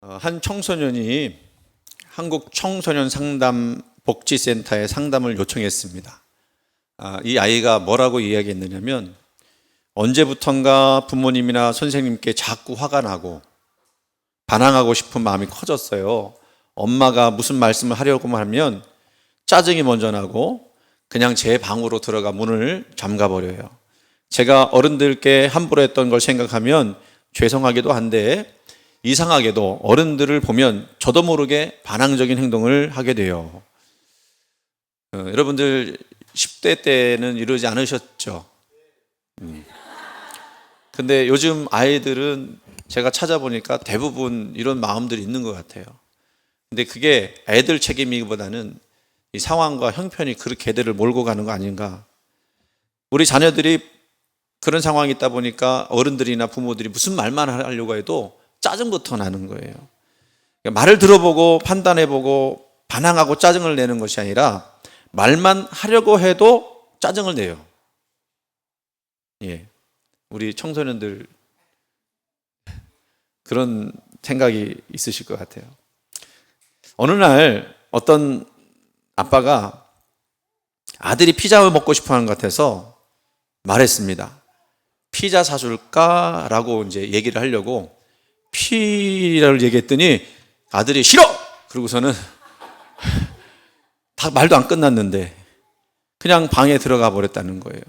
한 청소년이 한국 청소년 상담 복지센터에 상담을 요청했습니다. 이 아이가 뭐라고 이야기했느냐면 언제부턴가 부모님이나 선생님께 자꾸 화가 나고 반항하고 싶은 마음이 커졌어요. 엄마가 무슨 말씀을 하려고 하면 짜증이 먼저 나고 그냥 제 방으로 들어가 문을 잠가버려요. 제가 어른들께 함부로 했던 걸 생각하면 죄송하기도 한데 이상하게도 어른들을 보면 저도 모르게 반항적인 행동을 하게 돼요. 여러분들 10대 때는 이러지 않으셨죠? 근데 요즘 아이들은 제가 찾아보니까 대부분 이런 마음들이 있는 것 같아요. 근데 그게 애들 책임이기보다는 이 상황과 형편이 그렇게 애들을 몰고 가는 거 아닌가. 우리 자녀들이 그런 상황이 있다 보니까 어른들이나 부모들이 무슨 말만 하려고 해도 짜증부터 나는 거예요. 말을 들어보고 판단해보고 반항하고 짜증을 내는 것이 아니라 말만 하려고 해도 짜증을 내요. 예, 우리 청소년들 그런 생각이 있으실 것 같아요. 어느 날 어떤 아빠가 아들이 피자를 먹고 싶어 하는 것 같아서 말했습니다. 피자 사줄까? 라고 이제 얘기를 하려고 피자를 얘기했더니 아들이 싫어! 그러고서는 다 말도 안 끝났는데 그냥 방에 들어가 버렸다는 거예요.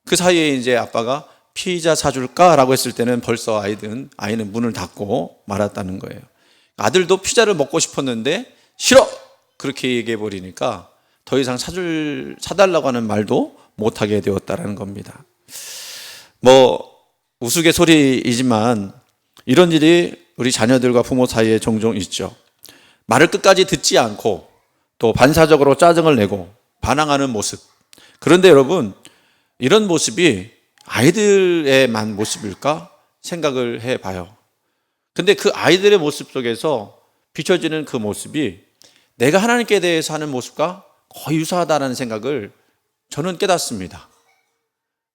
그 사이에 이제 아빠가 피자 사줄까? 라고 했을 때는 벌써 아이는 문을 닫고 말았다는 거예요. 아들도 피자를 먹고 싶었는데 싫어! 그렇게 얘기해 버리니까 더 이상 사달라고 하는 말도 못하게 되었다는 겁니다. 우스갯소리이지만 이런 일이 우리 자녀들과 부모 사이에 종종 있죠. 말을 끝까지 듣지 않고 또 반사적으로 짜증을 내고 반항하는 모습. 그런데 여러분, 이런 모습이 아이들의만 모습일까 생각을 해봐요. 근데 그 아이들의 모습 속에서 비춰지는 그 모습이 내가 하나님께 대해서 하는 모습과 거의 유사하다는 생각을 저는 깨닫습니다.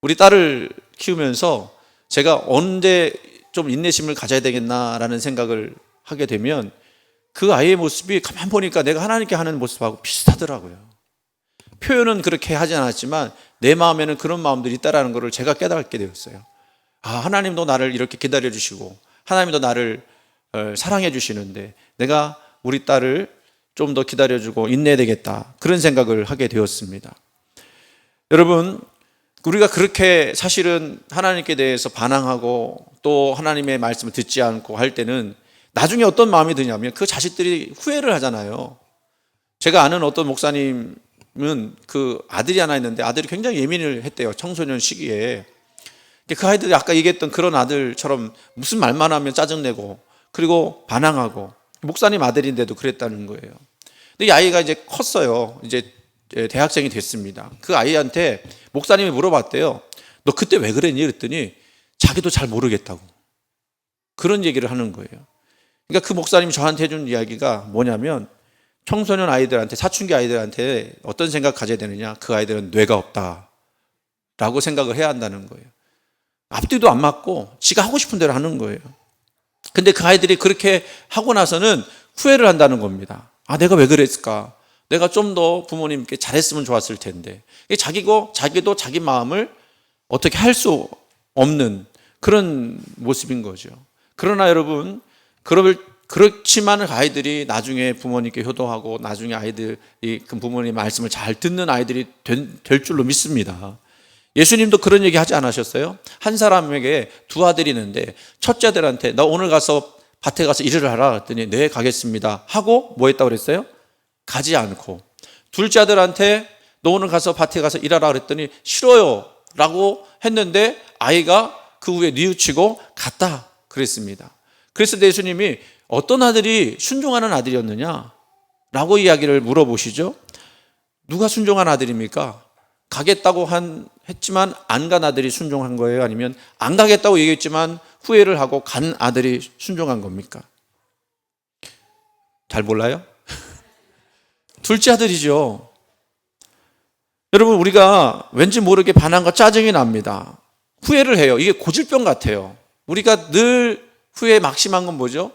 우리 딸을 키우면서 제가 언제 좀 인내심을 가져야 되겠나라는 생각을 하게 되면 그 아이의 모습이 가만 보니까 내가 하나님께 하는 모습하고 비슷하더라고요. 표현은 그렇게 하지 않았지만 내 마음에는 그런 마음들이 있다는 것을 제가 깨닫게 되었어요. 하나님도 나를 이렇게 기다려주시고 하나님도 나를 사랑해 주시는데 내가 우리 딸을 좀 더 기다려주고 인내해야 되겠다, 그런 생각을 하게 되었습니다. 여러분, 우리가 그렇게 사실은 하나님께 대해서 반항하고 또 하나님의 말씀을 듣지 않고 할 때는 나중에 어떤 마음이 드냐면 그 자식들이 후회를 하잖아요. 제가 아는 어떤 목사님은 그 아들이 하나 있는데 아들이 굉장히 예민을 했대요. 청소년 시기에. 그 아이들이 아까 얘기했던 그런 아들처럼 무슨 말만 하면 짜증내고 그리고 반항하고, 목사님 아들인데도 그랬다는 거예요. 근데 이 아이가 이제 컸어요. 이제 대학생이 됐습니다. 그 아이한테 목사님이 물어봤대요. 너 그때 왜 그랬니? 그랬더니 자기도 잘 모르겠다고 그런 얘기를 하는 거예요. 그러니까 그 목사님이 저한테 해준 이야기가 뭐냐면 청소년 아이들한테, 사춘기 아이들한테 어떤 생각 가져야 되느냐, 그 아이들은 뇌가 없다 라고 생각을 해야 한다는 거예요. 앞뒤도 안 맞고 지가 하고 싶은 대로 하는 거예요. 근데 그 아이들이 그렇게 하고 나서는 후회를 한다는 겁니다. 내가 왜 그랬을까? 내가 좀 더 부모님께 잘했으면 좋았을 텐데. 자기도 자기 마음을 어떻게 할 수 없는 그런 모습인 거죠. 그러나 여러분, 그렇지만 아이들이 나중에 부모님께 효도하고 나중에 아이들이 그 부모님 말씀을 잘 듣는 아이들이 될 줄로 믿습니다. 예수님도 그런 얘기 하지 않으셨어요? 한 사람에게 두 아들이 있는데 첫째 아들한테 나 오늘 가서 밭에 가서 일을 하라 했더니 네, 가겠습니다 하고 뭐 했다고 그랬어요? 가지 않고. 둘째 아들한테 너 오늘 가서 밭에 가서 일하라 그랬더니 싫어요 라고 했는데 아이가 그 후에 뉘우치고 갔다 그랬습니다. 그래서 예수님이 어떤 아들이 순종하는 아들이었느냐 라고 이야기를 물어보시죠. 누가 순종한 아들입니까? 가겠다고 했지만 안 간 아들이 순종한 거예요? 아니면 안 가겠다고 얘기했지만 후회를 하고 간 아들이 순종한 겁니까? 잘 몰라요? 둘째 아들이죠. 여러분, 우리가 왠지 모르게 반항과 짜증이 납니다. 후회를 해요. 이게 고질병 같아요. 우리가 늘 후회에 막심한 건 뭐죠?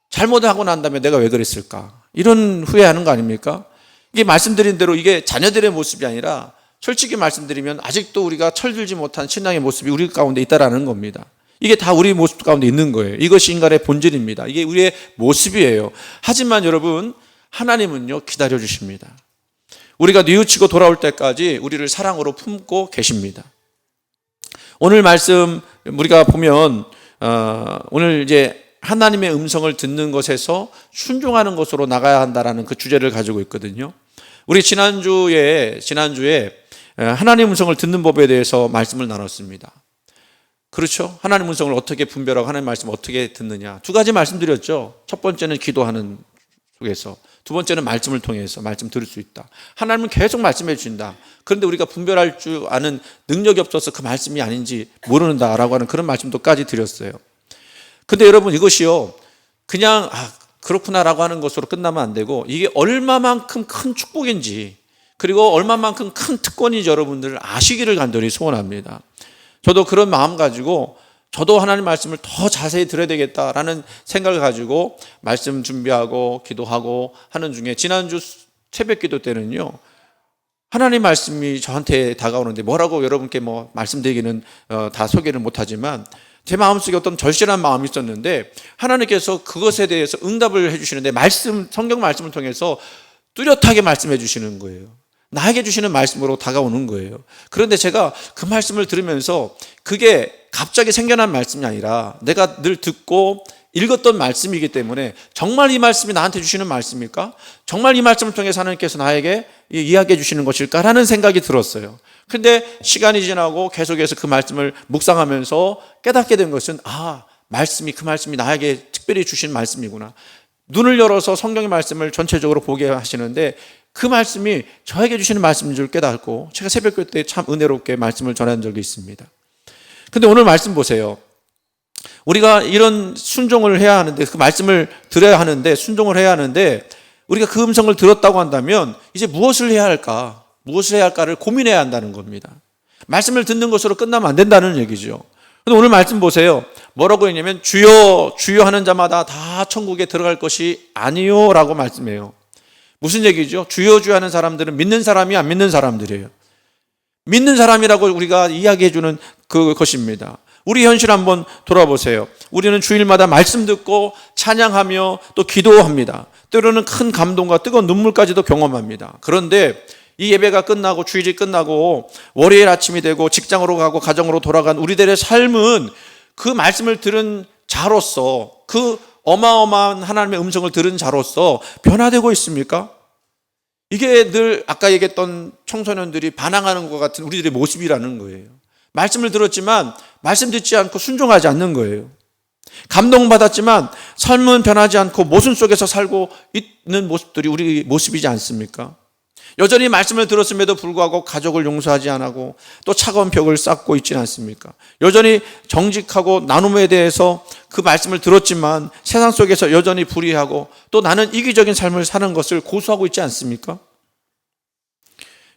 잘못하고 난 다음에 내가 왜 그랬을까? 이런 후회하는 거 아닙니까? 이게 말씀드린 대로 이게 자녀들의 모습이 아니라 솔직히 말씀드리면 아직도 우리가 철들지 못한 신앙의 모습이 우리 가운데 있다라는 겁니다. 이게 다 우리 모습 가운데 있는 거예요. 이것이 인간의 본질입니다. 이게 우리의 모습이에요. 하지만 여러분, 하나님은요, 기다려 주십니다. 우리가 뉘우치고 돌아올 때까지 우리를 사랑으로 품고 계십니다. 오늘 말씀 우리가 보면 오늘 이제 하나님의 음성을 듣는 것에서 순종하는 것으로 나가야 한다라는 그 주제를 가지고 있거든요. 우리 지난주에 하나님 음성을 듣는 법에 대해서 말씀을 나눴습니다. 그렇죠? 하나님 음성을 어떻게 분별하고 하나님 말씀을 어떻게 듣느냐. 두 가지 말씀드렸죠. 첫 번째는 기도하는 속에서, 두 번째는 말씀을 통해서 말씀 들을 수 있다. 하나님은 계속 말씀해 주신다. 그런데 우리가 분별할 줄 아는 능력이 없어서 그 말씀이 아닌지 모르는다라고 하는 그런 말씀도까지 드렸어요. 근데 여러분, 이것이요, 그냥 그렇구나라고 하는 것으로 끝나면 안 되고, 이게 얼마만큼 큰 축복인지, 그리고 얼마만큼 큰 특권인지 여러분들 아시기를 간절히 소원합니다. 저도 그런 마음 가지고 저도 하나님 말씀을 더 자세히 들어야 되겠다라는 생각을 가지고 말씀 준비하고 기도하고 하는 중에, 지난주 새벽 기도 때는요, 하나님 말씀이 저한테 다가오는데 뭐라고 여러분께 말씀드리기는 다 소개를 못하지만 제 마음속에 어떤 절실한 마음이 있었는데 하나님께서 그것에 대해서 응답을 해주시는데 성경 말씀을 통해서 뚜렷하게 말씀해 주시는 거예요. 나에게 주시는 말씀으로 다가오는 거예요. 그런데 제가 그 말씀을 들으면서 그게 갑자기 생겨난 말씀이 아니라 내가 늘 듣고 읽었던 말씀이기 때문에 정말 이 말씀이 나한테 주시는 말씀일까? 정말 이 말씀을 통해서 하나님께서 나에게 이야기해 주시는 것일까라는 생각이 들었어요. 근데 시간이 지나고 계속해서 그 말씀을 묵상하면서 깨닫게 된 것은 그 말씀이 나에게 특별히 주신 말씀이구나. 눈을 열어서 성경의 말씀을 전체적으로 보게 하시는데 그 말씀이 저에게 주시는 말씀인 줄 깨닫고 제가 새벽 때 참 은혜롭게 말씀을 전한 적이 있습니다. 근데 오늘 말씀 보세요. 우리가 이런 순종을 해야 하는데, 그 말씀을 들어야 하는데, 순종을 해야 하는데, 우리가 그 음성을 들었다고 한다면 이제 무엇을 해야 할까를 고민해야 한다는 겁니다. 말씀을 듣는 것으로 끝나면 안 된다는 얘기죠. 근데 오늘 말씀 보세요. 뭐라고 했냐면 주여 주여 하는 자마다 다 천국에 들어갈 것이 아니요 라고 말씀해요. 무슨 얘기죠? 주여 주여 하는 사람들은 믿는 사람이 안 믿는 사람들이에요. 믿는 사람이라고 우리가 이야기해 주는 그것입니다. 우리 현실 한번 돌아보세요. 우리는 주일마다 말씀 듣고 찬양하며 또 기도합니다. 때로는 큰 감동과 뜨거운 눈물까지도 경험합니다. 그런데 이 예배가 끝나고 주일이 끝나고 월요일 아침이 되고 직장으로 가고 가정으로 돌아간 우리들의 삶은 그 말씀을 들은 자로서, 그 어마어마한 하나님의 음성을 들은 자로서 변화되고 있습니까? 이게 늘 아까 얘기했던 청소년들이 반항하는 것 같은 우리들의 모습이라는 거예요. 말씀을 들었지만 말씀 듣지 않고 순종하지 않는 거예요. 감동받았지만 삶은 변하지 않고 모순 속에서 살고 있는 모습들이 우리 모습이지 않습니까? 여전히 말씀을 들었음에도 불구하고 가족을 용서하지 않고 또 차가운 벽을 쌓고 있지는 않습니까? 여전히 정직하고 나눔에 대해서 그 말씀을 들었지만 세상 속에서 여전히 불의하고 또 나는 이기적인 삶을 사는 것을 고수하고 있지 않습니까?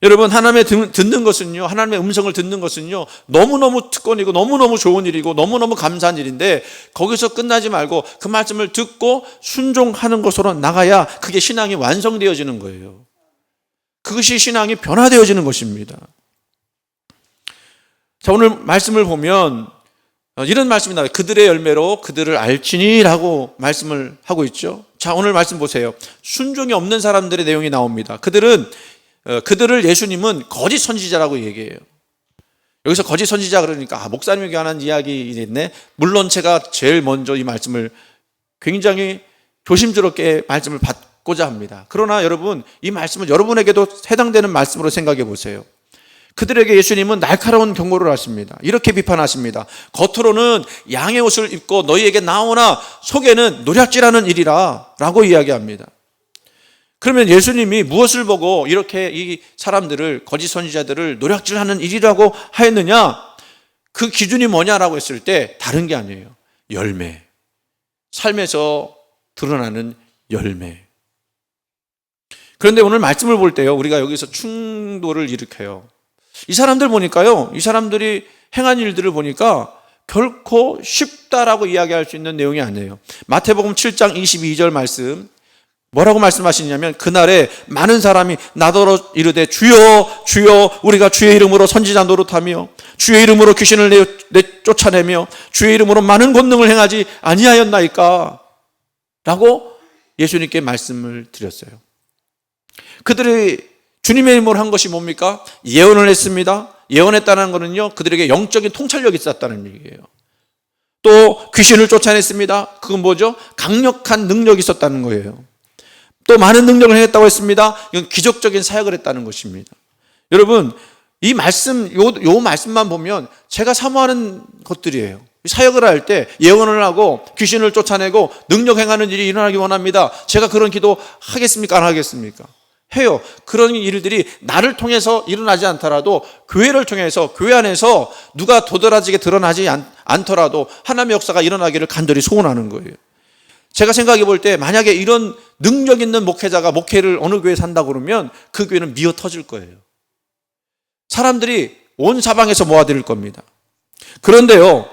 여러분, 하나님의 듣는 것은요, 하나님의 음성을 듣는 것은요, 너무너무 특권이고 너무너무 좋은 일이고 너무너무 감사한 일인데 거기서 끝나지 말고 그 말씀을 듣고 순종하는 것으로 나가야 그게 신앙이 완성되어지는 거예요. 그것이 신앙이 변화되어지는 것입니다. 자, 오늘 말씀을 보면 이런 말씀이 나와요. 그들의 열매로 그들을 알지니라고 말씀을 하고 있죠. 자, 오늘 말씀 보세요. 순종이 없는 사람들의 내용이 나옵니다. 그들을 예수님은 거짓 선지자라고 얘기해요. 여기서 거짓 선지자 그러니까 목사님에 관한 이야기 있네. 물론 제가 제일 먼저 이 말씀을 굉장히 조심스럽게 말씀을 받고자 합니다. 그러나 여러분, 이 말씀은 여러분에게도 해당되는 말씀으로 생각해 보세요. 그들에게 예수님은 날카로운 경고를 하십니다. 이렇게 비판하십니다. 겉으로는 양의 옷을 입고 너희에게 나오나 속에는 노략질하는 일이라 라고 이야기합니다. 그러면 예수님이 무엇을 보고 이렇게 이 사람들을, 거짓 선지자들을 노략질하는 일이라고 하였느냐? 그 기준이 뭐냐라고 했을 때 다른 게 아니에요. 열매. 삶에서 드러나는 열매. 그런데 오늘 말씀을 볼 때요, 우리가 여기서 충돌을 일으켜요. 이 사람들 보니까요, 이 사람들이 행한 일들을 보니까 결코 쉽다라고 이야기할 수 있는 내용이 아니에요. 마태복음 7장 22절 말씀 뭐라고 말씀하시냐면 그날에 많은 사람이 나더러 이르되 주여 주여 우리가 주의 이름으로 선지자 노릇하며 주의 이름으로 귀신을 쫓아내며 주의 이름으로 많은 권능을 행하지 아니하였나이까 라고 예수님께 말씀을 드렸어요. 그들이 주님의 이름으로 한 것이 뭡니까? 예언을 했습니다. 예언했다는 것은요 그들에게 영적인 통찰력이 있었다는 얘기예요. 또 귀신을 쫓아냈습니다. 그건 뭐죠? 강력한 능력이 있었다는 거예요. 또 많은 능력을 행했다고 했습니다. 이건 기적적인 사역을 했다는 것입니다. 여러분 이 말씀 요 말씀만 보면 제가 사모하는 것들이에요. 사역을 할 때 예언을 하고 귀신을 쫓아내고 능력 행하는 일이 일어나기 원합니다. 제가 그런 기도 하겠습니까? 안 하겠습니까? 해요. 그런 일들이 나를 통해서 일어나지 않더라도 교회를 통해서 교회 안에서 누가 도드라지게 드러나지 않더라도 하나님의 역사가 일어나기를 간절히 소원하는 거예요. 제가 생각해 볼 때 만약에 이런 능력 있는 목회자가 목회를 어느 교회에 산다고 그러면 그 교회는 미어 터질 거예요. 사람들이 온 사방에서 모아들일 겁니다. 그런데요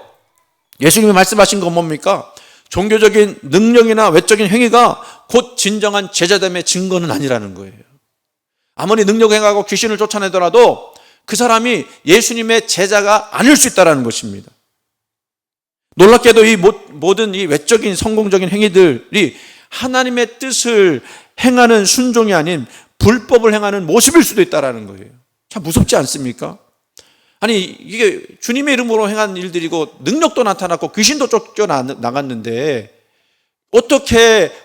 예수님이 말씀하신 건 뭡니까? 종교적인 능력이나 외적인 행위가 곧 진정한 제자됨의 증거는 아니라는 거예요. 아무리 능력 행하고 귀신을 쫓아내더라도 그 사람이 예수님의 제자가 아닐 수 있다는 것입니다. 놀랍게도 이 모든 이 외적인 성공적인 행위들이 하나님의 뜻을 행하는 순종이 아닌 불법을 행하는 모습일 수도 있다는 거예요. 참 무섭지 않습니까? 아니 이게 주님의 이름으로 행한 일들이고 능력도 나타났고 귀신도 쫓겨나갔는데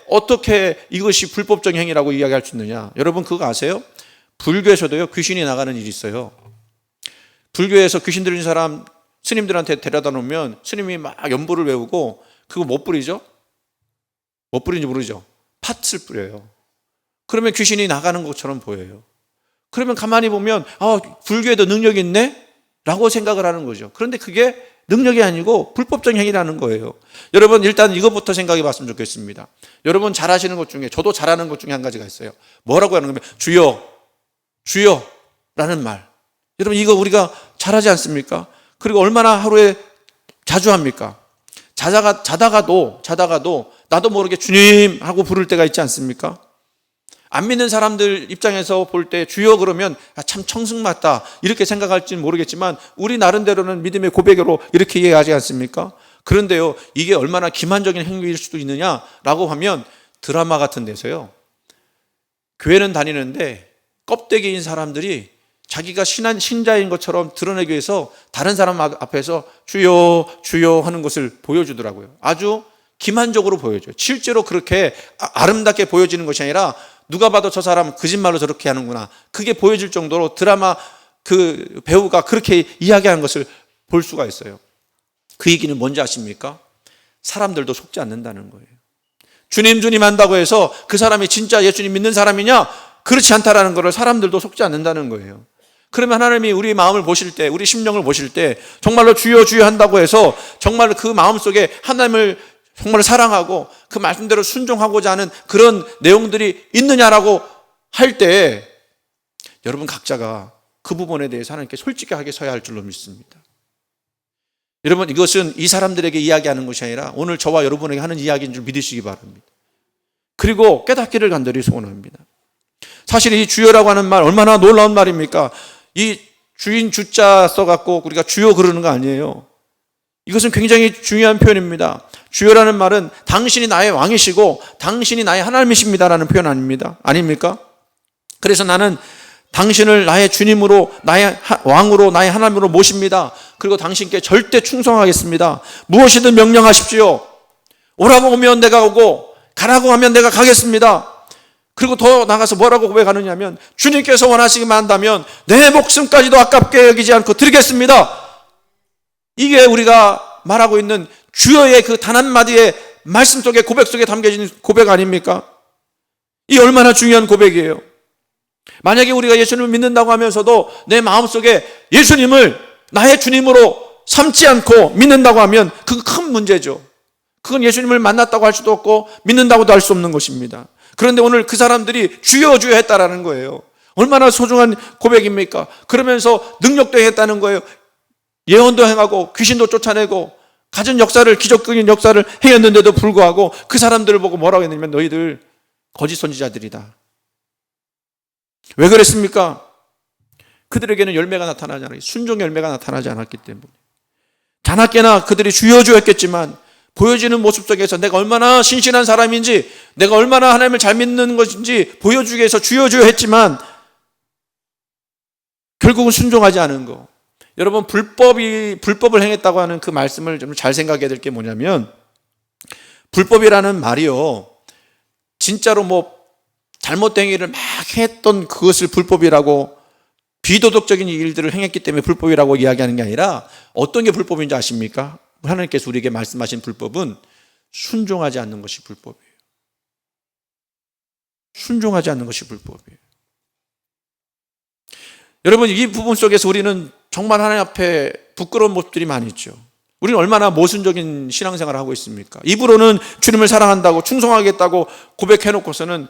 어떻게 이것이 불법적인 행위라고 이야기할 수 있느냐? 여러분 그거 아세요? 불교에서도요 귀신이 나가는 일이 있어요. 불교에서 귀신 들린 사람 스님들한테 데려다 놓으면 스님이 막 연보를 외우고 그거 못 뿌리죠? 못 뿌리는지 모르죠? 팥을 뿌려요. 그러면 귀신이 나가는 것처럼 보여요. 그러면 가만히 보면 불교에도 능력이 있네? 라고 생각을 하는 거죠. 그런데 그게 능력이 아니고 불법적인 행위라는 거예요. 여러분 일단 이것부터 생각해 봤으면 좋겠습니다. 여러분 잘하시는 것 중에 저도 잘하는 것 중에 한 가지가 있어요. 뭐라고 하는 거면 주여 주여 라는 말. 여러분 이거 우리가 잘하지 않습니까? 그리고 얼마나 하루에 자주 합니까? 자다가도 나도 모르게 주님 하고 부를 때가 있지 않습니까? 안 믿는 사람들 입장에서 볼 때 주여 그러면 참 청승맞다 이렇게 생각할지는 모르겠지만 우리 나름대로는 믿음의 고백으로 이렇게 이해하지 않습니까? 그런데요 이게 얼마나 기만적인 행위일 수도 있느냐라고 하면 드라마 같은 데서요 교회는 다니는데 껍데기인 사람들이 자기가 신자인 것처럼 드러내기 위해서 다른 사람 앞에서 주여 주여 하는 것을 보여주더라고요. 아주 기만적으로 보여줘요. 실제로 그렇게 아름답게 보여지는 것이 아니라 누가 봐도 저 사람 거짓말로 저렇게 하는구나. 그게 보여질 정도로 드라마 그 배우가 그렇게 이야기하는 것을 볼 수가 있어요. 그 얘기는 뭔지 아십니까? 사람들도 속지 않는다는 거예요. 주님 주님 한다고 해서 그 사람이 진짜 예수님 믿는 사람이냐? 그렇지 않다라는 것을 사람들도 속지 않는다는 거예요. 그러면 하나님이 우리 마음을 보실 때, 우리 심령을 보실 때 정말로 주여 주여 한다고 해서 정말 그 마음속에 하나님을 정말 사랑하고 그 말씀대로 순종하고자 하는 그런 내용들이 있느냐라고 할 때 여러분 각자가 그 부분에 대해서 하나님께 솔직하게 서야 할 줄로 믿습니다. 여러분 이것은 이 사람들에게 이야기하는 것이 아니라 오늘 저와 여러분에게 하는 이야기인 줄 믿으시기 바랍니다. 그리고 깨닫기를 간절히 소원합니다. 사실 이 주여라고 하는 말 얼마나 놀라운 말입니까? 이 주인 주자 써갖고 우리가 주여 그러는 거 아니에요. 이것은 굉장히 중요한 표현입니다. 주여라는 말은 당신이 나의 왕이시고 당신이 나의 하나님이십니다라는 표현 아닙니까? 그래서 나는 당신을 나의 주님으로 나의 왕으로 나의 하나님으로 모십니다. 그리고 당신께 절대 충성하겠습니다. 무엇이든 명령하십시오. 오라고 하면 내가 오고 가라고 하면 내가 가겠습니다. 그리고 더 나가서 뭐라고 고백하느냐 하면 주님께서 원하시기만 한다면 내 목숨까지도 아깝게 여기지 않고 드리겠습니다. 이게 우리가 말하고 있는 주여의 그 단 한마디의 말씀 속에 고백 속에 담겨진 고백 아닙니까? 이 얼마나 중요한 고백이에요. 만약에 우리가 예수님을 믿는다고 하면서도 내 마음속에 예수님을 나의 주님으로 삼지 않고 믿는다고 하면 그건 큰 문제죠. 그건 예수님을 만났다고 할 수도 없고 믿는다고도 할 수 없는 것입니다. 그런데 오늘 그 사람들이 주여 주여 했다라는 거예요. 얼마나 소중한 고백입니까? 그러면서 능력도 행했다는 거예요. 예언도 행하고 귀신도 쫓아내고 가진 역사를, 기적적인 역사를 행했는데도 불구하고 그 사람들을 보고 뭐라고 했냐면 너희들 거짓 선지자들이다. 왜 그랬습니까? 그들에게는 열매가 나타나지 않았기, 순종 열매가 나타나지 않았기 때문에. 자나깨나 그들이 주여주여 했겠지만 보여지는 모습 속에서 내가 얼마나 신실한 사람인지, 내가 얼마나 하나님을 잘 믿는 것인지 보여주기 위해서 주여주여 했지만 결국은 순종하지 않은 거. 여러분, 불법을 행했다고 하는 그 말씀을 좀 잘 생각해야 될 게 뭐냐면, 불법이라는 말이요, 진짜로 잘못된 일을 막 했던 그것을 불법이라고, 비도덕적인 일들을 행했기 때문에 불법이라고 이야기하는 게 아니라, 어떤 게 불법인지 아십니까? 하나님께서 우리에게 말씀하신 불법은 순종하지 않는 것이 불법이에요. 순종하지 않는 것이 불법이에요. 여러분, 이 부분 속에서 우리는 정말 하나님 앞에 부끄러운 모습들이 많이 있죠. 우리는 얼마나 모순적인 신앙생활을 하고 있습니까? 입으로는 주님을 사랑한다고, 충성하겠다고 고백해놓고서는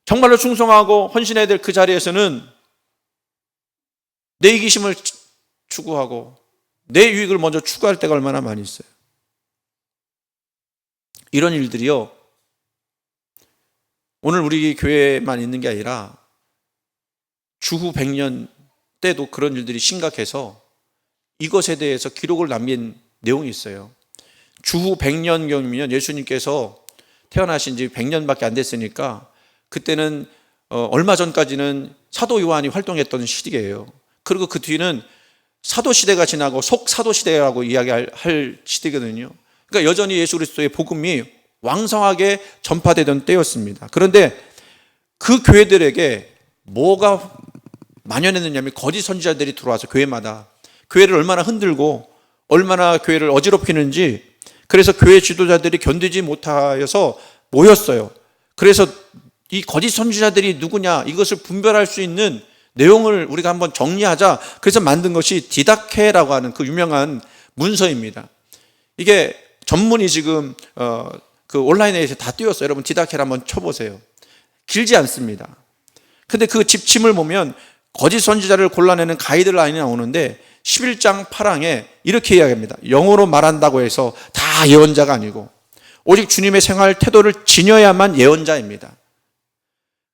정말로 충성하고 헌신해야 될 그 자리에서는 내 이기심을 추구하고 내 유익을 먼저 추구할 때가 얼마나 많이 있어요. 이런 일들이요, 오늘 우리 교회만 있는 게 아니라 주후 100년 때도 그런 일들이 심각해서 이것에 대해서 기록을 남긴 내용이 있어요. 주후 100년경이면 예수님께서 태어나신 지 100년밖에 안 됐으니까 그때는 얼마 전까지는 사도 요한이 활동했던 시기예요. 그리고 그 뒤는 사도 시대가 지나고 속사도 시대라고 이야기할 시대거든요. 그러니까 여전히 예수 그리스도의 복음이 왕성하게 전파되던 때였습니다. 그런데 그 교회들에게 뭐가 만연했느냐면 거짓 선지자들이 들어와서 교회마다 교회를 얼마나 흔들고 얼마나 교회를 어지럽히는지, 그래서 교회 지도자들이 견디지 못하여서 모였어요. 그래서 이 거짓 선지자들이 누구냐, 이것을 분별할 수 있는 내용을 우리가 한번 정리하자. 그래서 만든 것이 디다케라고 하는 그 유명한 문서입니다. 이게 전문이 지금 그 온라인에 다 띄웠어요. 여러분 디다케를 한번 쳐보세요. 길지 않습니다. 근데 그 집침을 보면 거짓 선지자를 골라내는 가이드라인이 나오는데 11장 8항에 이렇게 이야기합니다. 영어로 말한다고 해서 다 예언자가 아니고 오직 주님의 생활 태도를 지녀야만 예언자입니다.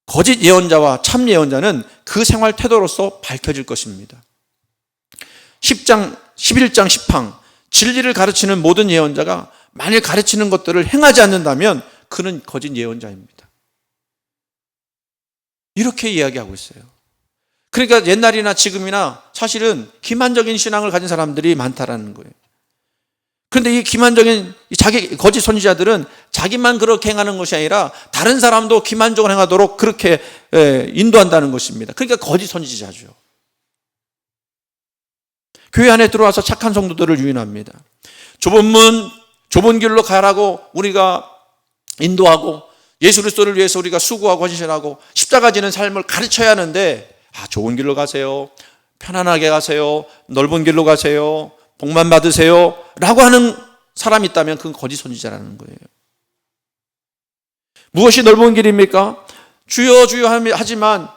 거짓 예언자와 참 예언자는 그 생활 태도로서 밝혀질 것입니다. 11장 10항, 진리를 가르치는 모든 예언자가 만일 가르치는 것들을 행하지 않는다면 그는 거짓 예언자입니다. 이렇게 이야기하고 있어요. 그러니까 옛날이나 지금이나 사실은 기만적인 신앙을 가진 사람들이 많다라는 거예요. 그런데 이 기만적인 자기 거짓 선지자들은 자기만 그렇게 행하는 것이 아니라 다른 사람도 기만적으로 행하도록 그렇게 인도한다는 것입니다. 그러니까 거짓 선지자죠. 교회 안에 들어와서 착한 성도들을 유인합니다. 좁은 문, 좁은 길로 가라고 우리가 인도하고 예수 그리스도를 위해서 우리가 수고하고 헌신하고 십자가 지는 삶을 가르쳐야 하는데, 좋은 길로 가세요, 편안하게 가세요, 넓은 길로 가세요, 복만 받으세요 라고 하는 사람이 있다면 그건 거짓 선지자라는 거예요. 무엇이 넓은 길입니까? 주여 주여 하지만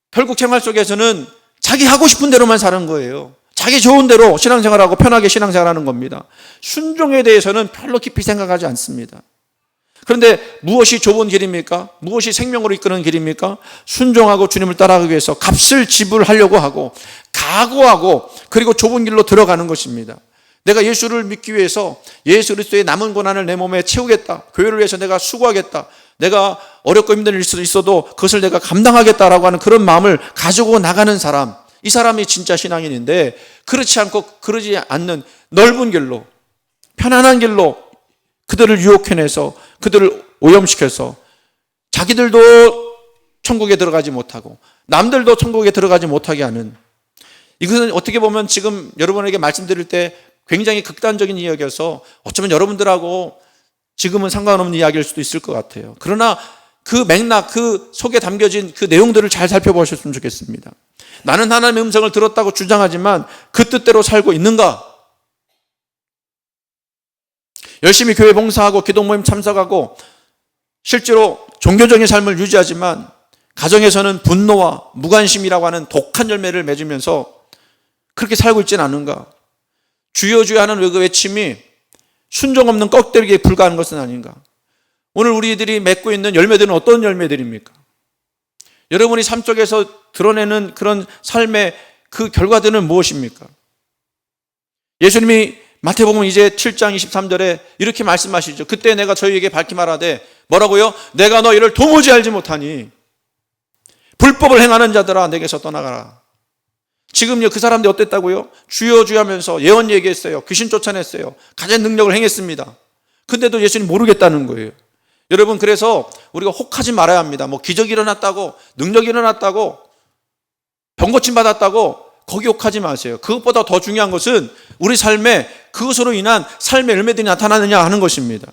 결국 생활 속에서는 자기 하고 싶은 대로만 사는 거예요. 자기 좋은 대로 신앙생활하고 편하게 신앙생활하는 겁니다. 순종에 대해서는 별로 깊이 생각하지 않습니다. 그런데 무엇이 좁은 길입니까? 무엇이 생명으로 이끄는 길입니까? 순종하고 주님을 따라가기 위해서 값을 지불하려고 하고 각오하고 그리고 좁은 길로 들어가는 것입니다. 내가 예수를 믿기 위해서 예수 그리스도의 남은 고난을 내 몸에 채우겠다, 교회를 위해서 내가 수고하겠다, 내가 어렵고 힘든 일이 있어도 그것을 내가 감당하겠다라고 하는 그런 마음을 가지고 나가는 사람, 이 사람이 진짜 신앙인인데, 그렇지 않고 그러지 않는 넓은 길로, 편안한 길로 그들을 유혹해내서 그들을 오염시켜서 자기들도 천국에 들어가지 못하고 남들도 천국에 들어가지 못하게 하는, 이것은 어떻게 보면 지금 여러분에게 말씀드릴 때 굉장히 극단적인 이야기여서 어쩌면 여러분들하고 지금은 상관없는 이야기일 수도 있을 것 같아요. 그러나 그 맥락, 그 속에 담겨진 그 내용들을 잘 살펴보셨으면 좋겠습니다. 나는 하나님의 음성을 들었다고 주장하지만 그 뜻대로 살고 있는가? 열심히 교회 봉사하고 기도 모임 참석하고 실제로 종교적인 삶을 유지하지만 가정에서는 분노와 무관심이라고 하는 독한 열매를 맺으면서 그렇게 살고 있지는 않은가? 주여 주여 하는 그 외침이 순종 없는 껍데기에 불과한 것은 아닌가? 오늘 우리들이 맺고 있는 열매들은 어떤 열매들입니까? 여러분이 삶 속에서 드러내는 그런 삶의 그 결과들은 무엇입니까? 예수님이 마태복음 이제 7장 23절에 이렇게 말씀하시죠. 그때 내가 저희에게 밝히 말하되 뭐라고요? 내가 너희를 도무지 알지 못하니 불법을 행하는 자들아 내게서 떠나가라. 지금요 그 사람들이 어땠다고요? 주여 주여 하면서 예언 얘기했어요. 귀신 쫓아냈어요. 가진 능력을 행했습니다. 근데도 예수님 모르겠다는 거예요. 여러분 그래서 우리가 혹하지 말아야 합니다. 뭐 기적이 일어났다고 능력이 일어났다고 병 고침 받았다고 거기 혹하지 마세요. 그것보다 더 중요한 것은 우리 삶에 그것으로 인한 삶의 열매들이 나타나느냐 하는 것입니다.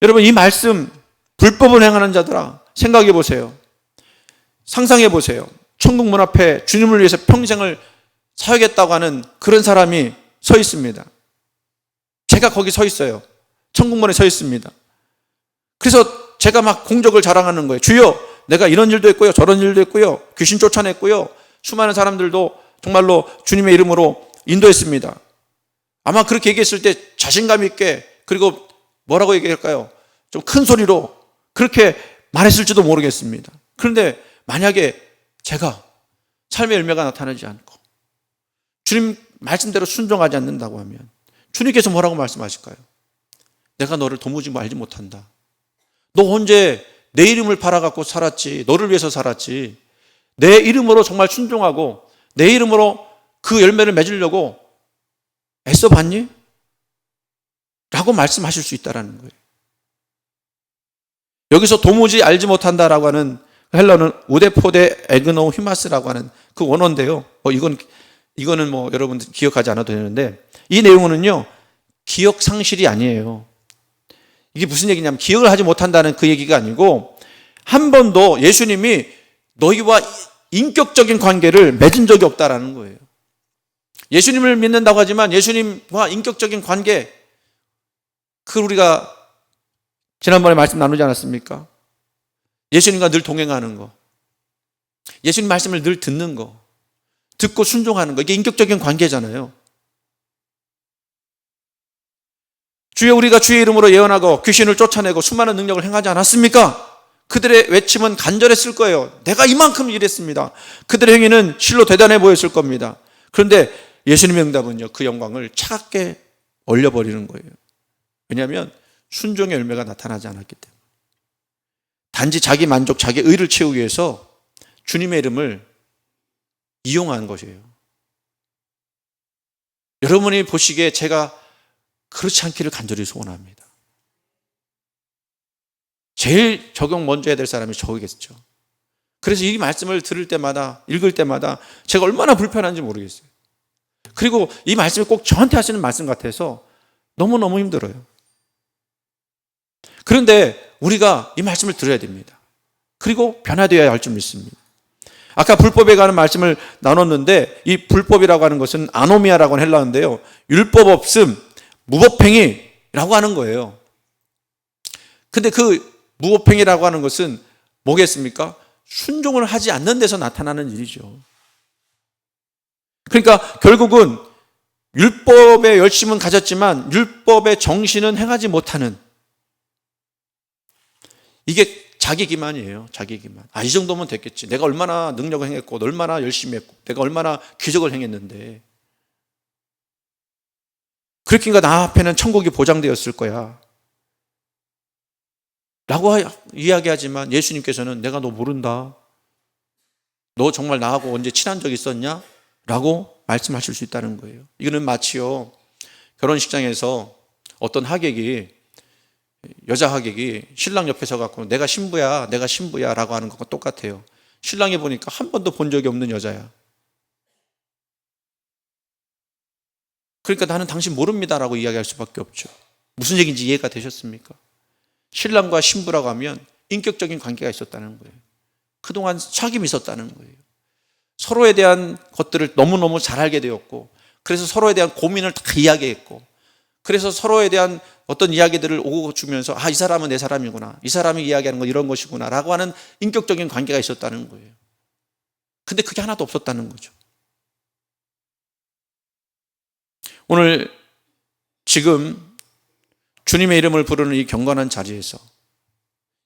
여러분 이 말씀 불법을 행하는 자들아 생각해 보세요. 상상해 보세요. 천국 문 앞에 주님을 위해서 평생을 사역했다고 하는 그런 사람이 서 있습니다. 제가 거기 서 있어요. 천국문에 서 있습니다. 그래서 제가 막 공적을 자랑하는 거예요. 주여 내가 이런 일도 했고요. 저런 일도 했고요. 귀신 쫓아냈고요. 수많은 사람들도 정말로 주님의 이름으로 인도했습니다. 아마 그렇게 얘기했을 때 자신감 있게 그리고 뭐라고 얘기할까요? 좀 큰 소리로 그렇게 말했을지도 모르겠습니다. 그런데 만약에 제가 삶의 열매가 나타나지 않고 주님 말씀대로 순종하지 않는다고 하면 주님께서 뭐라고 말씀하실까요? 내가 너를 도무지 알지 못한다. 너 언제 내 이름을 팔아갖고 살았지. 너를 위해서 살았지. 내 이름으로 정말 순종하고 내 이름으로 그 열매를 맺으려고 애써봤니? 라고 말씀하실 수 있다는 거예요. 여기서 도무지 알지 못한다라고 하는 헬러는 우데포데 에그노 히마스라고 하는 그 원어인데요. 이거는 뭐 여러분들 기억하지 않아도 되는데 이 내용은요 기억 상실이 아니에요. 이게 무슨 얘기냐면 기억을 하지 못한다는 그 얘기가 아니고 한 번도 예수님이 너희와 인격적인 관계를 맺은 적이 없다라는 거예요. 예수님을 믿는다고 하지만 예수님과 인격적인 관계 그 우리가 지난번에 말씀 나누지 않았습니까? 예수님과 늘 동행하는 거, 예수님 말씀을 늘 듣는 거, 듣고 순종하는 거, 이게 인격적인 관계잖아요. 주여 우리가 주의 이름으로 예언하고 귀신을 쫓아내고 수많은 능력을 행하지 않았습니까? 그들의 외침은 간절했을 거예요. 내가 이만큼 일했습니다. 그들의 행위는 실로 대단해 보였을 겁니다. 그런데 예수님의 응답은요, 그 영광을 차갑게 얼려버리는 거예요. 왜냐하면 순종의 열매가 나타나지 않았기 때문에. 단지 자기 만족, 자기 의를 채우기 위해서 주님의 이름을 이용한 것이에요. 여러분이 보시기에 제가 그렇지 않기를 간절히 소원합니다. 제일 적용 먼저 해야 될 사람이 저이겠죠. 그래서 이 말씀을 들을 때마다, 읽을 때마다 제가 얼마나 불편한지 모르겠어요. 그리고 이 말씀이 꼭 저한테 하시는 말씀 같아서 너무너무 힘들어요. 그런데 우리가 이 말씀을 들어야 됩니다. 그리고 변화되어야 할 줄 믿습니다. 아까 불법에 관한 말씀을 나눴는데 이 불법이라고 하는 것은 아노미아라고 하는 헬라어인데요. 율법 없음, 무법행위라고 하는 거예요. 근데 그 무법행위라고 하는 것은 뭐겠습니까? 순종을 하지 않는 데서 나타나는 일이죠. 그러니까 결국은 율법의 열심은 가졌지만 율법의 정신은 행하지 못하는, 이게 자기 기만이에요. 자기 기만. 이 정도면 됐겠지. 내가 얼마나 능력을 행했고 얼마나 열심히 했고 내가 얼마나 기적을 행했는데 그렇게인가 나 앞에는 천국이 보장되었을 거야 라고 이야기하지만 예수님께서는 내가 너 모른다. 너 정말 나하고 언제 친한 적 있었냐? 라고 말씀하실 수 있다는 거예요. 이거는 마치요 결혼식장에서 어떤 여자 하객이 신랑 옆에 서갖고 내가 신부야 라고 하는 것과 똑같아요. 신랑이 보니까 한 번도 본 적이 없는 여자야. 그러니까 나는 당신 모릅니다라고 이야기할 수밖에 없죠. 무슨 얘기인지 이해가 되셨습니까? 신랑과 신부라고 하면 인격적인 관계가 있었다는 거예요. 그동안 사귐이 있었다는 거예요. 서로에 대한 것들을 너무너무 잘 알게 되었고 그래서 서로에 대한 고민을 다 이야기했고 그래서 서로에 대한 어떤 이야기들을 오고 주면서 이 사람은 내 사람이구나. 이 사람이 이야기하는 건 이런 것이구나 라고 하는 인격적인 관계가 있었다는 거예요. 근데 그게 하나도 없었다는 거죠. 오늘 지금 주님의 이름을 부르는 이 경건한 자리에서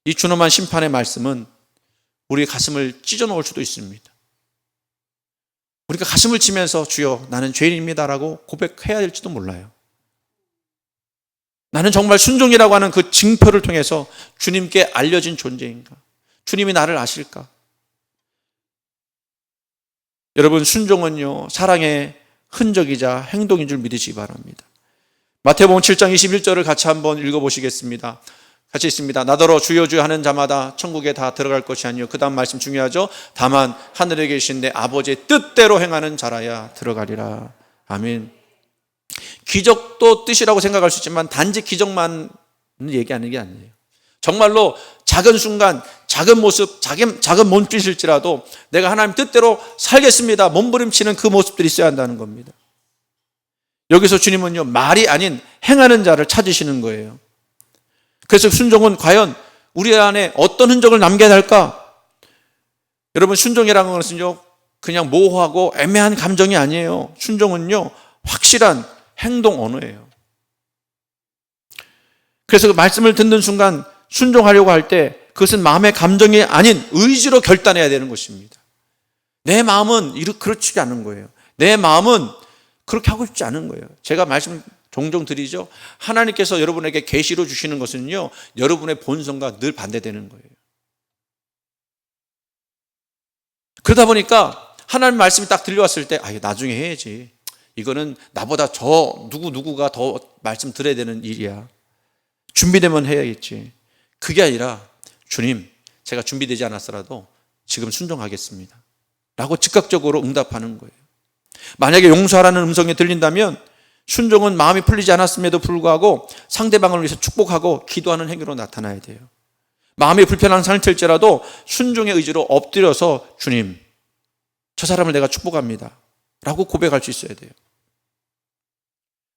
이 준엄한 심판의 말씀은 우리의 가슴을 찢어 놓을 수도 있습니다. 우리가 가슴을 치면서 주여 나는 죄인입니다라고 고백해야 될지도 몰라요. 나는 정말 순종이라고 하는 그 징표를 통해서 주님께 알려진 존재인가? 주님이 나를 아실까? 여러분, 순종은요 사랑의 흔적이자 행동인 줄 믿으시기 바랍니다. 마태복음 7장 21절을 같이 한번 읽어보시겠습니다. 같이 있습니다. 나더러 주여 주여 하는 자마다 천국에 다 들어갈 것이 아니요. 그 다음 말씀 중요하죠. 다만 하늘에 계신 내 아버지의 뜻대로 행하는 자라야 들어가리라. 아멘. 기적도 뜻이라고 생각할 수 있지만 단지 기적만 얘기하는 게 아니에요. 정말로 작은 순간, 작은 모습, 작은 몸짓일지라도 내가 하나님 뜻대로 살겠습니다. 몸부림치는 그 모습들이 있어야 한다는 겁니다. 여기서 주님은요 말이 아닌 행하는 자를 찾으시는 거예요. 그래서 순종은 과연 우리 안에 어떤 흔적을 남겨야 할까? 여러분, 순종이라는 것은요 그냥 모호하고 애매한 감정이 아니에요. 순종은요 확실한 행동 언어예요. 그래서 그 말씀을 듣는 순간 순종하려고 할 때 그것은 마음의 감정이 아닌 의지로 결단해야 되는 것입니다. 내 마음은 그렇지 않은 거예요. 내 마음은 그렇게 하고 싶지 않은 거예요. 제가 말씀 종종 드리죠. 하나님께서 여러분에게 계시로 주시는 것은요 여러분의 본성과 늘 반대되는 거예요. 그러다 보니까 하나님 말씀이 딱 들려왔을 때 나중에 해야지. 이거는 나보다 저 누구가 더 말씀 들어야 되는 일이야. 준비되면 해야겠지. 그게 아니라 주님, 제가 준비되지 않았더라도 지금 순종하겠습니다 라고 즉각적으로 응답하는 거예요. 만약에 용서하라는 음성이 들린다면 순종은 마음이 풀리지 않았음에도 불구하고 상대방을 위해서 축복하고 기도하는 행위로 나타나야 돼요. 마음이 불편한 상태일지라도 순종의 의지로 엎드려서 주님, 저 사람을 내가 축복합니다 라고 고백할 수 있어야 돼요.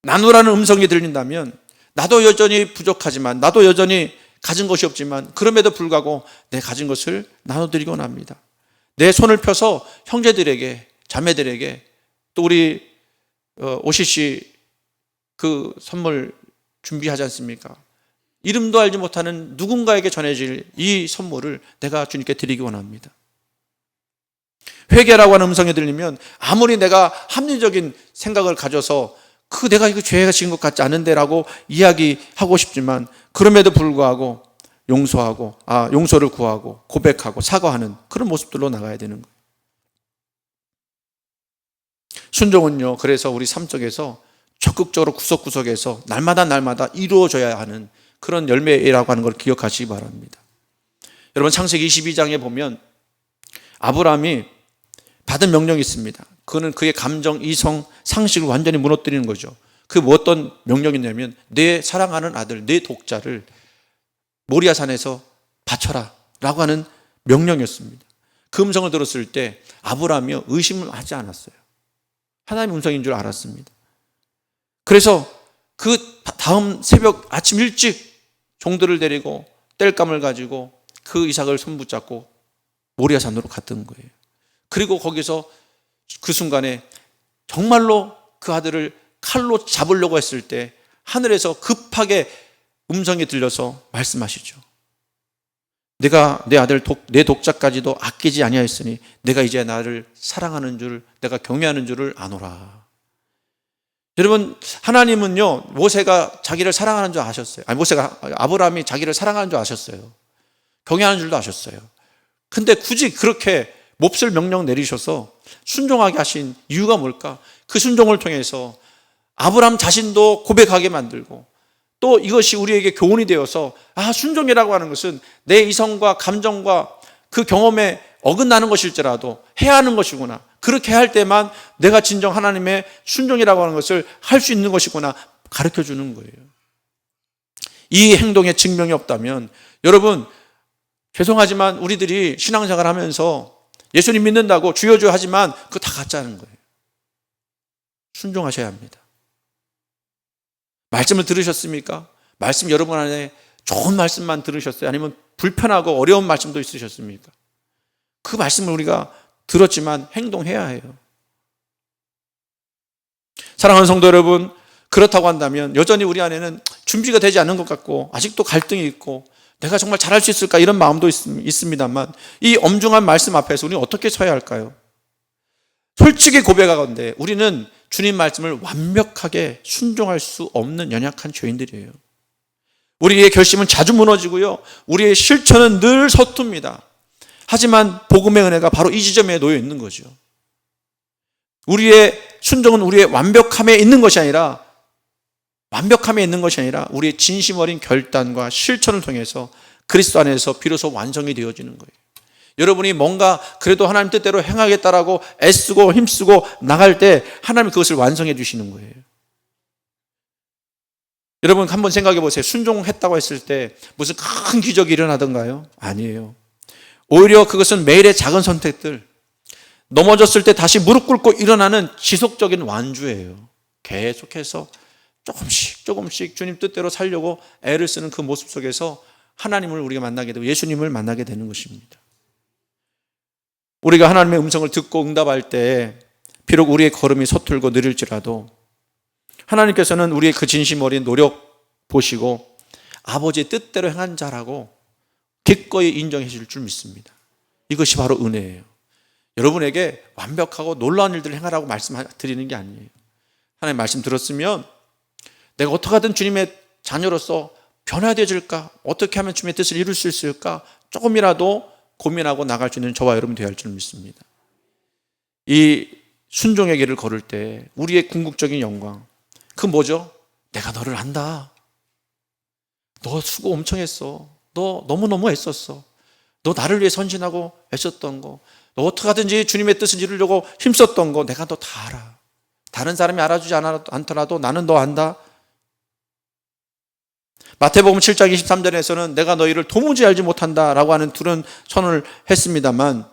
나누라는 음성이 들린다면 나도 여전히 부족하지만, 나도 여전히 가진 것이 없지만 그럼에도 불구하고 내 가진 것을 나눠드리곤 합니다. 내 손을 펴서 형제들에게, 자매들에게, 또 우리 OCC 그 선물 준비하지 않습니까? 이름도 알지 못하는 누군가에게 전해질 이 선물을 내가 주님께 드리기 원합니다. 회개라고 하는 음성이 들리면 아무리 내가 합리적인 생각을 가져서 내가 이거 죄가 지은 것 같지 않은데 라고 이야기하고 싶지만 그럼에도 불구하고 용서를 구하고 고백하고 사과하는 그런 모습들로 나가야 되는 거예요. 순종은요 그래서 우리 삶 속에서 적극적으로 구석구석에서 날마다 이루어져야 하는 그런 열매라고 하는 걸 기억하시기 바랍니다. 여러분, 창세기 22장에 보면 아브라함이 받은 명령이 있습니다. 그거는 그의 감정, 이성, 상식을 완전히 무너뜨리는 거죠. 그게 어떤 명령이냐면 내 사랑하는 아들, 내 독자를 모리아산에서 바쳐라 라고 하는 명령이었습니다. 그 음성을 들었을 때 아브라함이요 의심을 하지 않았어요. 하나님의 음성인 줄 알았습니다. 그래서 그 다음 새벽 아침 일찍 종들을 데리고 땔감을 가지고 그 이삭을 손붙잡고 모리아산으로 갔던 거예요. 그리고 거기서 그 순간에 정말로 그 아들을 칼로 잡으려고 했을 때 하늘에서 급하게 음성이 들려서 말씀하시죠. 내가 내 아들 내 독자까지도 아끼지 아니하였으니 내가 이제 나를 사랑하는 줄, 내가 경외하는 줄을 아노라. 여러분, 하나님은요 모세가 자기를 사랑하는 줄 아셨어요. 아브라함이 자기를 사랑하는 줄 아셨어요. 경외하는 줄도 아셨어요. 근데 굳이 그렇게 몹쓸 명령 내리셔서 순종하게 하신 이유가 뭘까? 그 순종을 통해서 아브라함 자신도 고백하게 만들고 또 이것이 우리에게 교훈이 되어서 순종이라고 하는 것은 내 이성과 감정과 그 경험에 어긋나는 것일지라도 해야 하는 것이구나. 그렇게 할 때만 내가 진정 하나님의 순종이라고 하는 것을 할 수 있는 것이구나 가르쳐 주는 거예요. 이 행동에 증명이 없다면 여러분, 죄송하지만 우리들이 신앙생활 하면서 예수님 믿는다고 주여 주여 하지만 그거 다 가짜는 거예요. 순종하셔야 합니다. 말씀을 들으셨습니까? 말씀 여러분 안에 좋은 말씀만 들으셨어요? 아니면 불편하고 어려운 말씀도 있으셨습니까? 그 말씀을 우리가 들었지만 행동해야 해요. 사랑하는 성도 여러분, 그렇다고 한다면 여전히 우리 안에는 준비가 되지 않은 것 같고 아직도 갈등이 있고 내가 정말 잘할 수 있을까 이런 마음도 있습니다만 이 엄중한 말씀 앞에서 우리는 어떻게 서야 할까요? 솔직히 고백하건대 우리는 주님 말씀을 완벽하게 순종할 수 없는 연약한 죄인들이에요. 우리의 결심은 자주 무너지고요. 우리의 실천은 늘 서툽니다. 하지만 복음의 은혜가 바로 이 지점에 놓여 있는 거죠. 우리의 순종은 우리의 완벽함에 있는 것이 아니라 우리의 진심 어린 결단과 실천을 통해서 그리스도 안에서 비로소 완성이 되어지는 거예요. 여러분이 뭔가 그래도 하나님 뜻대로 행하겠다라고 애쓰고 힘쓰고 나갈 때 하나님이 그것을 완성해 주시는 거예요. 여러분 한번 생각해 보세요. 순종했다고 했을 때 무슨 큰 기적이 일어나던가요? 아니에요. 오히려 그것은 매일의 작은 선택들, 넘어졌을 때 다시 무릎 꿇고 일어나는 지속적인 완주예요. 계속해서 조금씩 주님 뜻대로 살려고 애를 쓰는 그 모습 속에서 하나님을 우리가 만나게 되고 예수님을 만나게 되는 것입니다. 우리가 하나님의 음성을 듣고 응답할 때 비록 우리의 걸음이 서툴고 느릴지라도 하나님께서는 우리의 그 진심 어린 노력 보시고 아버지의 뜻대로 행한 자라고 기꺼이 인정해 줄 줄 믿습니다. 이것이 바로 은혜예요. 여러분에게 완벽하고 놀라운 일들을 행하라고 말씀드리는 게 아니에요. 하나님 말씀 들었으면 내가 어떻게 하든 주님의 자녀로서 변화되어질까? 어떻게 하면 주님의 뜻을 이룰 수 있을까? 조금이라도 고민하고 나갈 수 있는 저와 여러분 되어야 할 줄 믿습니다. 이 순종의 길을 걸을 때 우리의 궁극적인 영광, 그 뭐죠? 내가 너를 안다. 너 수고 엄청 했어. 너 너무너무 애썼어. 너 나를 위해 선진하고 애썼던 거, 너 어떻게 하든지 주님의 뜻을 이루려고 힘썼던 거 내가 너 다 알아. 다른 사람이 알아주지 않더라도 나는 너 안다. 마태복음 7장 23절에서는 내가 너희를 도무지 알지 못한다라고 하는 둘은 선언을 했습니다만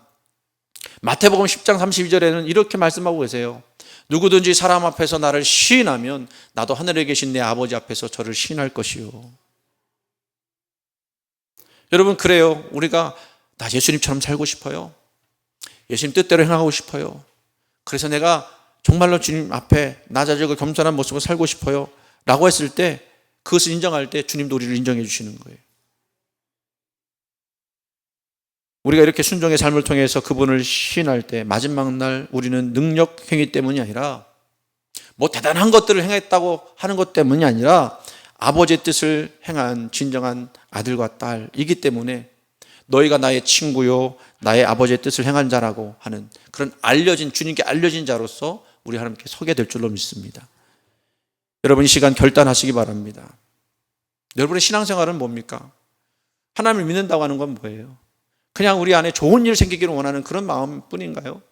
마태복음 10장 32절에는 이렇게 말씀하고 계세요. 누구든지 사람 앞에서 나를 시인하면 나도 하늘에 계신 내 아버지 앞에서 저를 시인할 것이요. 여러분 그래요. 우리가 나 예수님처럼 살고 싶어요. 예수님 뜻대로 행하고 싶어요. 그래서 내가 정말로 주님 앞에 낮아지고 겸손한 모습으로 살고 싶어요 라고 했을 때 그것을 인정할 때 주님도 우리를 인정해 주시는 거예요. 우리가 이렇게 순종의 삶을 통해서 그분을 시인할 때 마지막 날 우리는 능력 행위 때문이 아니라 뭐 대단한 것들을 행했다고 하는 것 때문이 아니라 아버지의 뜻을 행한 진정한 아들과 딸이기 때문에 너희가 나의 친구요 나의 아버지의 뜻을 행한 자라고 하는 그런 주님께 알려진 자로서 우리 하나님께 서게 될 줄로 믿습니다. 여러분 이 시간 결단하시기 바랍니다. 여러분의 신앙생활은 뭡니까? 하나님을 믿는다고 하는 건 뭐예요? 그냥 우리 안에 좋은 일 생기기를 원하는 그런 마음뿐인가요?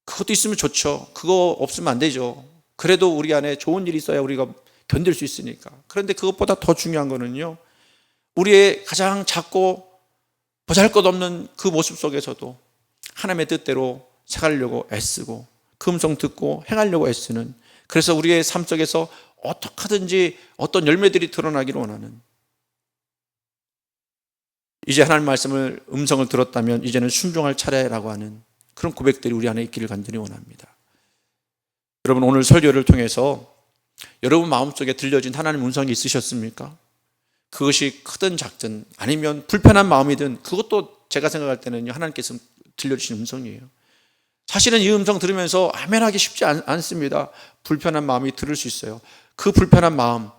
그것도 있으면 좋죠. 그거 없으면 안 되죠. 그래도 우리 안에 좋은 일이 있어야 우리가 견딜 수 있으니까. 그런데 그것보다 더 중요한 거는요, 우리의 가장 작고 보잘것없는 그 모습 속에서도 하나님의 뜻대로 살아가려고 애쓰고 그 음성 듣고 행하려고 애쓰는, 그래서 우리의 삶 속에서 어떻게 하든지 어떤 열매들이 드러나기를 원하는, 이제 하나님 말씀을 음성을 들었다면 이제는 순종할 차례라고 하는 그런 고백들이 우리 안에 있기를 간절히 원합니다. 여러분 오늘 설교를 통해서 여러분 마음속에 들려진 하나님 음성이 있으셨습니까? 그것이 크든 작든 아니면 불편한 마음이든 그것도 제가 생각할 때는 하나님께서 들려주신 음성이에요. 사실은 이 음성 들으면서 아멘하기 쉽지 않습니다. 불편한 마음이 들을 수 있어요. 그 불편한 마음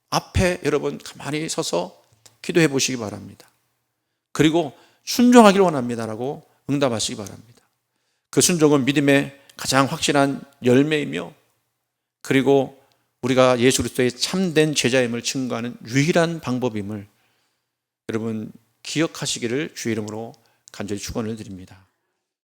앞에 여러분 가만히 서서 기도해 보시기 바랍니다. 그리고 순종하기를 원합니다라고 응답하시기 바랍니다. 그 순종은 믿음의 가장 확실한 열매이며 그리고 우리가 예수 그리스도의 참된 제자임을 증거하는 유일한 방법임을 여러분 기억하시기를 주의 이름으로 간절히 축원을 드립니다.